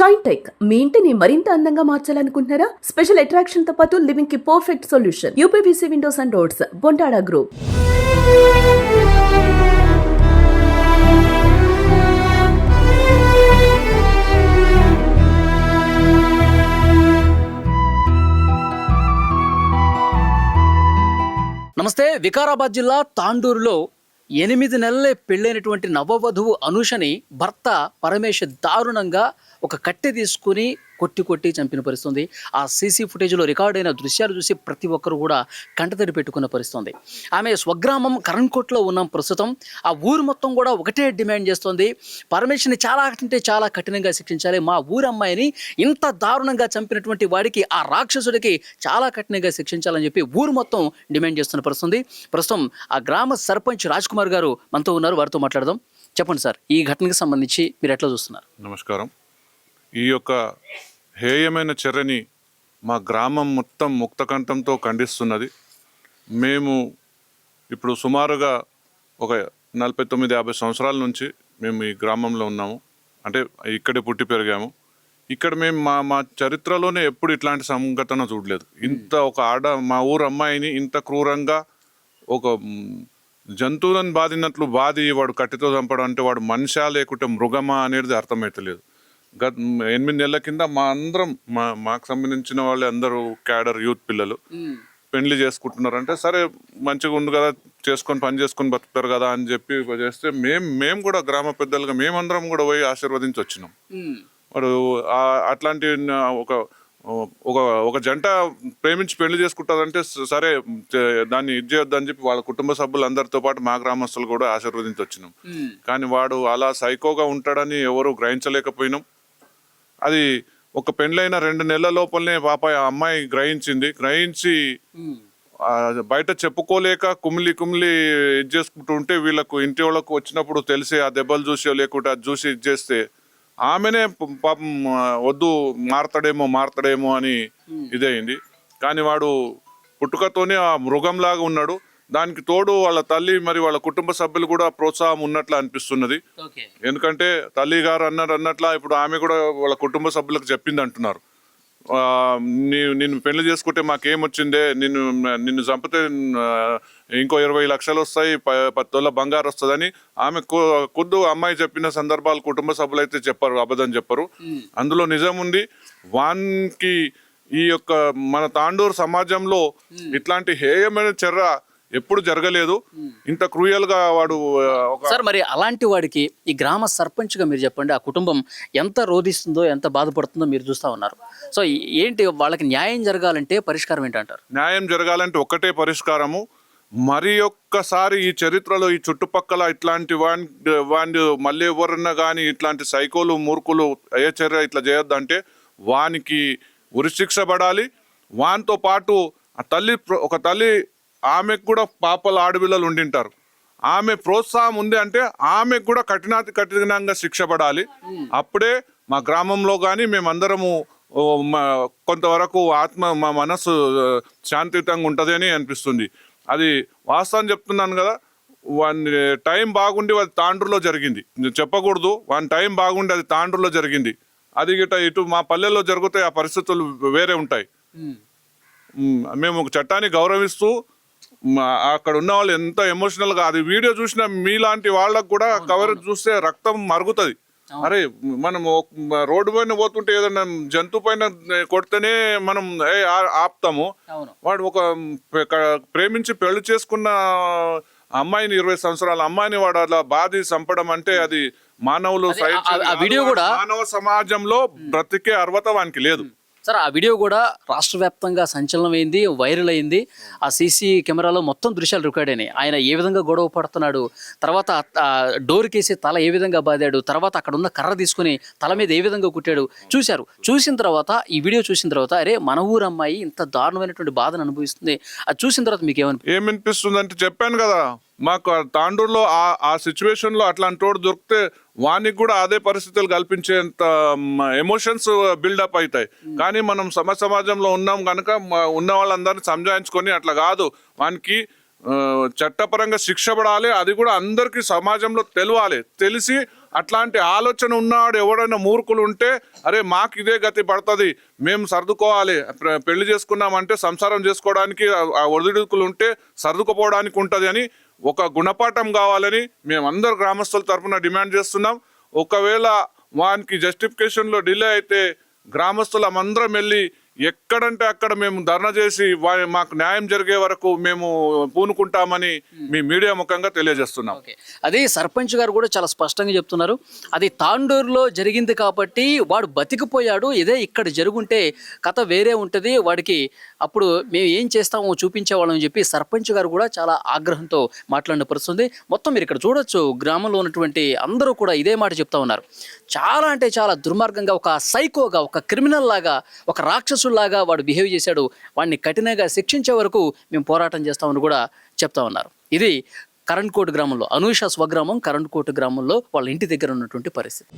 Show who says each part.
Speaker 1: Shine tech మీ ఇంటిని మరింత అందంగా మార్చాలనుకుంటున్నారా? స్పెషల్ అట్రాక్షన్ తో పాటు లివింగ్ కి perfect solution. UPVC windows and doors, Bontada group.
Speaker 2: నమస్తే. వికారాబాద్ జిల్లా తాండూరులో 8 నెలలే పెళ్ళైనటువంటి నవవధువు అనుషని భర్త పరమేష్ దారుణంగా ఒక కట్టె తీసుకుని కొట్టి చంపిన పరిస్థితుంది. ఆ సీసీ ఫుటేజ్లో రికార్డ్ అయిన దృశ్యాలు చూసి ప్రతి ఒక్కరు కూడా కంటతడి పెట్టుకున్న పరిస్థితుంది. ఆమె స్వగ్రామం కరణ్కోట్లో ఉన్నాం ప్రస్తుతం. ఆ ఊరు మొత్తం కూడా ఒకటే డిమాండ్ చేస్తుంది, పరమేశ్ని చాలా అంటే చాలా కఠినంగా శిక్షించాలి. మా ఊరు అమ్మాయిని ఇంత దారుణంగా చంపినటువంటి వాడికి, ఆ రాక్షసుడికి చాలా కఠినంగా శిక్షించాలని చెప్పి ఊరు మొత్తం డిమాండ్ చేస్తున్న పరిస్థితుంది. ప్రస్తుతం ఆ గ్రామ సర్పంచ్ రాజ్ కుమార్ గారు మనతో ఉన్నారు, వారితో మాట్లాడదాం. చెప్పండి సార్, ఈ ఘటనకు సంబంధించి మీరు ఎట్లా చూస్తున్నారు?
Speaker 3: నమస్కారం. ఈ యొక్క హేయమైన చర్యని మా గ్రామం మొత్తం ముక్తకంఠంతో ఖండిస్తున్నది. మేము ఇప్పుడు సుమారుగా ఒక 49-50 సంవత్సరాల నుంచి మేము ఈ గ్రామంలో ఉన్నాము. అంటే ఇక్కడే పుట్టి పెరిగాము. ఇక్కడ మేము మా చరిత్రలోనే ఎప్పుడు ఇట్లాంటి సంఘటన చూడలేదు. ఇంత ఒక మా ఊరు అమ్మాయిని ఇంత క్రూరంగా ఒక జంతువులను బాధినట్లు బాధి వాడు కట్టితో చంపడం అంటే వాడు మనిషా లేకుంటే మృగమా అనేది అర్థమవుతలేదు. గత 8 నెలల కింద మాకు సంబంధించిన వాళ్ళు అందరూ క్యాడర్ యూత్ పిల్లలు పెళ్లి చేసుకుంటున్నారు. అంటే సరే మంచిగా ఉంది కదా, పని చేసుకొని బతుకుతారు కదా అని చెప్పి చేస్తే మేము కూడా గ్రామ పెద్దలుగా మేమందరం కూడా పోయి ఆశీర్వదించి వచ్చినాం. వాడు అట్లాంటి ఒక జంట ప్రేమించి పెళ్లి చేసుకుంటారంటే సరే దాన్ని ఇది చేయొద్దని చెప్పి వాళ్ళ కుటుంబ సభ్యులు అందరితో పాటు మా గ్రామస్తులు కూడా ఆశీర్వదించి వచ్చినాం. కానీ వాడు అలా సైకోగా ఉంటాడని ఎవరు గ్రహించలేకపోయినాం. అది ఒక పెళ్ళైన 2 నెలల లోపలనే అమ్మాయి గ్రహించి బయట చెప్పుకోలేక కుమిలి ఇది చేసుకుంటూ ఉంటే వీళ్ళకు ఇంటి వాళ్ళకు వచ్చినప్పుడు తెలిసి ఆ దెబ్బలు చూసి లేకుంటే అది చూసి ఇది చేస్తే ఆమెనే పాపం వద్దు మారతాడేమో అని ఇదయింది. కానీ వాడు పుట్టుకతోనే ఆ మృగంలాగా ఉన్నాడు. దానికి తోడు వాళ్ళ తల్లి మరి వాళ్ళ కుటుంబ సభ్యులు కూడా ప్రోత్సాహం ఉన్నట్లు అనిపిస్తున్నది. ఎందుకంటే తల్లి గారు అన్నట్లా ఇప్పుడు ఆమె కూడా వాళ్ళ కుటుంబ సభ్యులకు చెప్పింది అంటున్నారు, నిన్ను పెళ్లి చేసుకుంటే మాకేమొచ్చిందే, నిన్ను చంపితే ఇంకో 20 లక్షలు వస్తాయి, 10 తొల బంగారు వస్తుందని ఆమె ఖుద్దు అమ్మాయి చెప్పిన సందర్భాలు కుటుంబ సభ్యులు అయితే చెప్పరు, అబద్ధం చెప్పరు. అందులో నిజం ఉంది. వానికి ఈ యొక్క మన తాండూరు సమాజంలో ఇట్లాంటి హేయమైన చర్య ఎప్పుడు జరగలేదు. ఇంత క్రూయల్ గా వాడు
Speaker 2: సార్. మరి అలాంటి వాడికి ఈ గ్రామ సర్పంచ్ గా మీరు చెప్పండి, ఆ కుటుంబం ఎంత రోధిస్తుందో ఎంత బాధపడుతుందో మీరు చూస్తా ఉన్నారు. సో ఏంటి వాళ్ళకి న్యాయం జరగాలంటే పరిష్కారం ఏంటంటారు?
Speaker 3: న్యాయం జరగాలంటే ఒక్కటే పరిష్కారము, మరి ఒక్కసారి ఈ చరిత్రలో ఈ చుట్టుపక్కల ఇట్లాంటి వాడిని మళ్ళీ ఎవరన్నా కానీ ఇట్లాంటి సైకోలు మూర్ఖులు ఏ చర్య ఇట్లా చేయొద్దంటే వానికి ఉరిశిక్ష పడాలి. వానితో పాటు ఒక తల్లి ఆమెకు కూడా పాపల ఆడపిల్లలు ఉండింటారు, ఆమె ప్రోత్సాహం ఉంది అంటే ఆమెకు కూడా కఠినంగా శిక్ష పడాలి. అప్పుడే మా గ్రామంలో కానీ మేమందరము కొంతవరకు మా మనసు శాంతియుతంగా ఉంటుంది అని అనిపిస్తుంది. అది వాస్తవం చెప్తున్నాను కదా. వాని టైం బాగుండి అది తాండ్రులో జరిగింది, చెప్పకూడదు. వాని టైం బాగుండి అది తాండ్రులో జరిగింది. అది గిట్ట ఇటు మా పల్లెల్లో జరిగితే ఆ పరిస్థితులు వేరే ఉంటాయి. మేము ఒక చట్టాన్ని గౌరవిస్తూ అక్కడ ఉన్న వాళ్ళు ఎంత ఎమోషనల్ గా, అది వీడియో చూసిన మీలాంటి వాళ్ళకు కూడా కవరేజ్ చూస్తే రక్తం మరుగుతుంది. అరే మనం రోడ్డు పైన పోతుంటే ఏదైనా జంతువు పైన కొడితేనే మనం ఆపుతాము. వాడు ఒక ప్రేమించి పెళ్లి చేసుకున్న అమ్మాయిని 20 సంవత్సరాల అమ్మాయిని వాడు అలా బాధి చంపడం అంటే అది మానవులు మానవ సమాజంలో బ్రతికే అర్హత వానికి లేదు.
Speaker 2: సార్, ఆ వీడియో కూడా రాష్ట్ర వ్యాప్తంగా సంచలనం అయింది, వైరల్ అయింది. ఆ సీసీ కెమెరాలో మొత్తం దృశ్యాలు రికార్డ్ అయినాయి. ఆయన ఏ విధంగా గొడవ పడుతున్నాడు, తర్వాత డోర్ కేసి తల ఏ విధంగా బాదాడు, తర్వాత అక్కడ ఉన్న కర్ర తీసుకుని తల మీద ఏ విధంగా కుట్టాడు చూశారు. చూసిన తర్వాత ఈ వీడియో చూసిన తర్వాత అరే మన ఊరు అమ్మాయి ఇంత దారుణమైనటువంటి బాధను అనుభవిస్తుంది, అది చూసిన తర్వాత మీకు
Speaker 3: ఏమనిపిస్తుంది అంటే చెప్పాను కదా, మాకు తాండూరులో ఆ సిచ్యువేషన్ లో అట్లాంటి వాడు దొరికితే వానికి కూడా అదే పరిస్థితులు కల్పించేంత ఎమోషన్స్ బిల్డప్ అవుతాయి. కానీ మనం సమాజంలో ఉన్నాం కనుక ఉన్న వాళ్ళందరినీ సంజాయించుకొని అట్లా కాదు, వానికి చట్టపరంగా శిక్ష పడాలి. అది కూడా అందరికీ సమాజంలో తెలిసి అట్లాంటి ఆలోచన ఉన్నాడు ఎవడైనా మూర్ఖులు ఉంటే అరే మాకు ఇదే గతి పడుతుంది, మేము సర్దుకోవాలి, పెళ్లి చేసుకున్నామంటే సంసారం చేసుకోవడానికి ఆ ఒడిదుడుకులు ఉంటే సర్దుకుపోవడానికి ఉంటుంది అని ఒక గుణపాఠం కావాలని మేమందరు గ్రామస్తుల తరఫున డిమాండ్ చేస్తున్నాం. ఒకవేళ వానికి జస్టిఫికేషన్లో డిలే అయితే గ్రామస్తులమందరం వెళ్ళి ఎక్కడంటే అక్కడ మేము ధర్నా చేసి మాకు న్యాయం జరిగే వరకు మేము పూనుకుంటామని మీ మీడియా ముఖంగా తెలియజేస్తున్నాం.
Speaker 2: అదే సర్పంచ్ గారు కూడా చాలా స్పష్టంగా చెప్తున్నారు, అది తాండూరులో జరిగింది కాబట్టి వాడు బతికిపోయాడు, ఇదే ఇక్కడ జరుగుంటే కథ వేరే ఉంటుంది, వాడికి అప్పుడు మేము ఏం చేస్తామో చూపించేవాళ్ళం అని చెప్పి సర్పంచ్ గారు కూడా చాలా ఆగ్రహంతో మాట్లాడిన పరిస్థితుంది. మొత్తం మీరు ఇక్కడ చూడొచ్చు, గ్రామంలో ఉన్నటువంటి అందరూ కూడా ఇదే మాట చెప్తా ఉన్నారు. చాలా అంటే చాలా దుర్మార్గంగా, ఒక సైకోగా, ఒక క్రిమినల్ లాగా, ఒక రాక్షసుల్లాగా వాడు బిహేవ్ చేశాడు. వాడిని కఠినంగా శిక్షించే వరకు మేము పోరాటం చేస్తామని కూడా చెప్తా ఉన్నారు. ఇది కరణ్కోట్ గ్రామంలో, అనూష స్వగ్రామం కరణ్కోట్ గ్రామంలో వాళ్ళ ఇంటి దగ్గర ఉన్నటువంటి పరిస్థితి.